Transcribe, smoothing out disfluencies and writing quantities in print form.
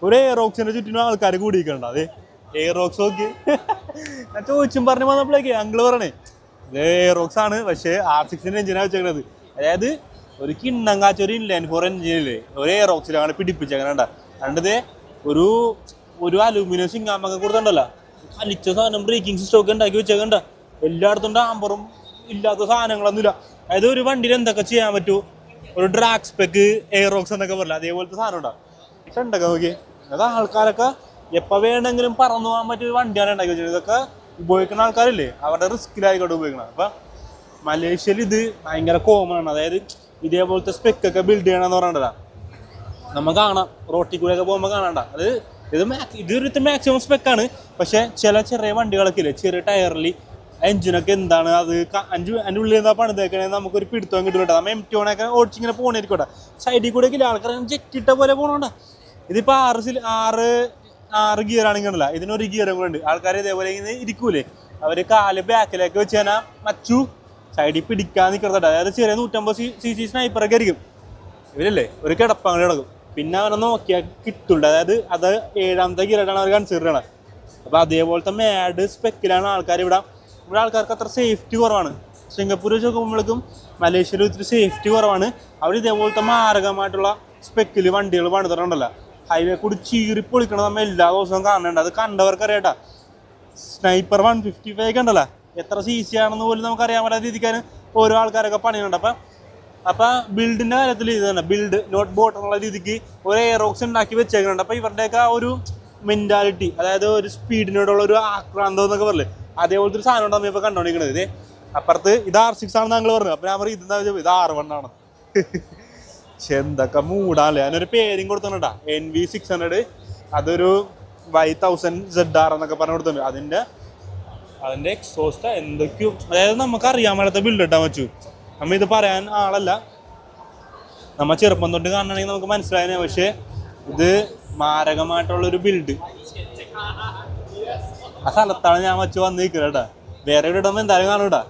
ഒരു എയറോക്സിന്റെ ചുറ്റിനും ആൾക്കാർ കൂടിയിക്കണ്ട. അതെ എയറോക്സ് നോക്കി ഞാൻ ചോദിച്ചും പറഞ്ഞു വന്നപ്പോഴേക്ക് അങ്കിള് പറയണേ ഇത് എയറോക്സ് ആണ്, പക്ഷേ R6 എഞ്ചിനാണ് വെച്ചേക്കണത്. അതായത് ഒരു കിണ്ണം കാച്ച ഒരു ഇൻലൈൻ 4 എഞ്ചിനില്ലേ ഒരു എയറോക്സിലാണ് പിടിപ്പിച്ചേക്കണ. കണ്ടത് ഒരു അലൂമിനിയം സിംഗാമൊക്കെ കൊടുത്തിട്ടുണ്ടല്ലോ, അലിച്ച സാധനം ബ്രേക്കിംഗ് സിസ്റ്റം ഒക്കെ ഉണ്ടാക്കി വെച്ചേക്കണ്ട. എല്ലായിടത്തും ഡാമ്പറും ഇല്ലാത്ത സാധനങ്ങളൊന്നുമില്ല. അതായത് ഒരു വണ്ടിയിൽ എന്തൊക്കെ ചെയ്യാൻ പറ്റൂ, ഒരു ഡ്രാഗ് സ്പെക്ക് എയറോക്സ് എന്നൊക്കെ പറയില്ല, അതേപോലത്തെ സാധനം ഉണ്ടാവും. പക്ഷെ ഉണ്ടൊക്കെ നോക്കി അത് ആൾക്കാരൊക്കെ എപ്പോൾ വേണമെങ്കിലും പറന്നു പോകാൻ പറ്റിയ വണ്ടിയാണ് ഉണ്ടാക്കി വെച്ചത്. ഇതൊക്കെ ഉപയോഗിക്കുന്ന ആൾക്കാരില്ലേ അവരുടെ റിസ്കിലായിക്കോട്ടെ ഉപയോഗിക്കണം. അപ്പം മലേഷ്യയിൽ ഇത് ഭയങ്കര കോമൺ ആണ്. അതായത് ഇതേപോലത്തെ സ്പെക്കൊക്കെ ബിൽഡ് ചെയ്യണമെന്ന് പറഞ്ഞിട്ടാ നമ്മൾ കാണാം, റോട്ടിൽ കൂടെ ഒക്കെ പോകുമ്പോൾ കാണണ്ട. അത് ഇതൊരു മാക്സിമം സ്പെക്കാണ്. പക്ഷെ ചെറിയ വണ്ടികളൊക്കെ ഇല്ലേ, ചെറിയ ടയറിൽ എഞ്ചിനൊക്കെ എന്താണ് അത് അതിൻ്റെ ഉള്ളിൽ എന്താ പണിതേക്കണേ നമുക്കൊരു പിടുത്തം കിട്ടും. നമ്മൾ M-T ഒക്കെ ഓടിച്ചിങ്ങനെ പോകണായിരിക്കട്ടെ, സൈഡിൽ കൂടെ ഒക്കെ ഇല്ല ആൾക്കാർ ജെറ്റിട്ട പോലെ പോകണോണ്ട. ഇതിപ്പോൾ 6 ഗിയർ ആണെങ്കിലല്ല, ഇതിനൊരു ഗിയറും കൂടെ ഉണ്ട്. ആൾക്കാർ ഇതേപോലെ ഇങ്ങനെ ഇരിക്കൂലേ, അവർ കാല് ബാക്കിലേക്ക് വെച്ച് കഴിഞ്ഞാൽ മച്ചു സൈഡിൽ പിടിക്കാൻ നിൽക്കുന്നുണ്ട്. അതായത് ചെറിയ 150cc സ്നൈപ്പറൊക്കെ ആയിരിക്കും ഇവരല്ലേ, ഒരു കിടപ്പങ്ങനെ കിടക്കും. പിന്നെ അവനെ നോക്കിയാൽ കിട്ടുള്ളൂ. അതായത് അത് 7ാമത്തെ ഗിയറായിട്ടാണ് അവർ കൺസിഡർ ചെയ്യണത്. അപ്പോൾ അതേപോലത്തെ മാഡ് സ്പെക്കിലാണ് ആൾക്കാർ ഇവിടെ ആൾക്കാർക്ക് അത്ര സേഫ്റ്റി കുറവാണ്. സിംഗപ്പൂർ വെച്ച് നോക്കുമ്പോഴേക്കും മലേഷ്യയിൽ ഇത്തിരി സേഫ്റ്റി കുറവാണ്. അവർ ഇതേപോലത്തെ മാരകമായിട്ടുള്ള സ്പെക്കിൽ വണ്ടികൾ പണിതിട്ടുണ്ടല്ലോ, ഹൈവേ കൂടി ചീറി പൊളിക്കണം. നമ്മൾ എല്ലാ ദിവസവും കാണുന്നുണ്ട്. അത് കണ്ടവർക്കറിയാട്ടാ. സ്നൈപ്പർ 155 ഉണ്ടല്ലോ, എത്ര CC ആണെന്ന് പോലും നമുക്ക് അറിയാൻ പറ്റാത്ത രീതിക്കാണ് ഓരോ ആൾക്കാരൊക്കെ പണിയുന്നുണ്ട്. അപ്പം ബിൽഡിൻ്റെ കാര്യത്തിൽ ഇത് തന്നെ, ബിൽഡ് നോട്ട് ബോട്ട് എന്നുള്ള രീതിക്ക് ഒരു എയറോക്സ് ഉണ്ടാക്കി വെച്ചേക്കുന്നുണ്ട്. അപ്പോൾ ഇവരുടെയൊക്കെ ആ ഒരു മെൻറ്റാലിറ്റി, അതായത് ഒരു സ്പീഡിനോടുള്ള ഒരു ആക്രാന്തം എന്നൊക്കെ പറയില്ലേ, അതേപോലത്തെ ഒരു സാധനം ഉണ്ടാകുമ്പോൾ ഇപ്പോൾ കണ്ടുകൊണ്ടിരിക്കുന്നത്. ഇതേ അപ്പുറത്ത് ഇത് R6 ആണെന്ന് ഞങ്ങൾ പറഞ്ഞു. അപ്പം ഞാൻ പറയും ഇതെന്താ വെച്ചാൽ ഇത് R1 ആണ്. പക്ഷെ എന്തൊക്കെ മൂടാല്ലേ. ഞാനൊരു പേരും കൊടുത്തിട്ടുണ്ടാ, NV600. അതൊരു Y1000ZR എന്നൊക്കെ പറഞ്ഞു കൊടുത്തിട്ടുണ്ട്. അതിൻ്റെ എക്സോസ്റ്റ് എന്തൊക്കെയോ, അതായത് നമുക്ക് അറിയാൻ പാടാത്ത ബിൽഡ് ഇട്ടാൻ പറ്റൂ. നമ്മൾ ഇത് പറയാൻ ആളല്ല, നമ്മൾ ചെറുപ്പം തൊട്ട് കാണണമെങ്കിൽ നമുക്ക് മനസ്സിലായതിനെ. പക്ഷേ ഇത് മാരകമായിട്ടുള്ളൊരു ബിൽഡ്. ആ സ്ഥലത്താണ് ഞാൻ വച്ച് വന്ന് നിൽക്കുന്നത് കേട്ടാ. വേറെ ഇവിടെ ഇടുമ്പോൾ എന്തായാലും കാണൂട്ടാ.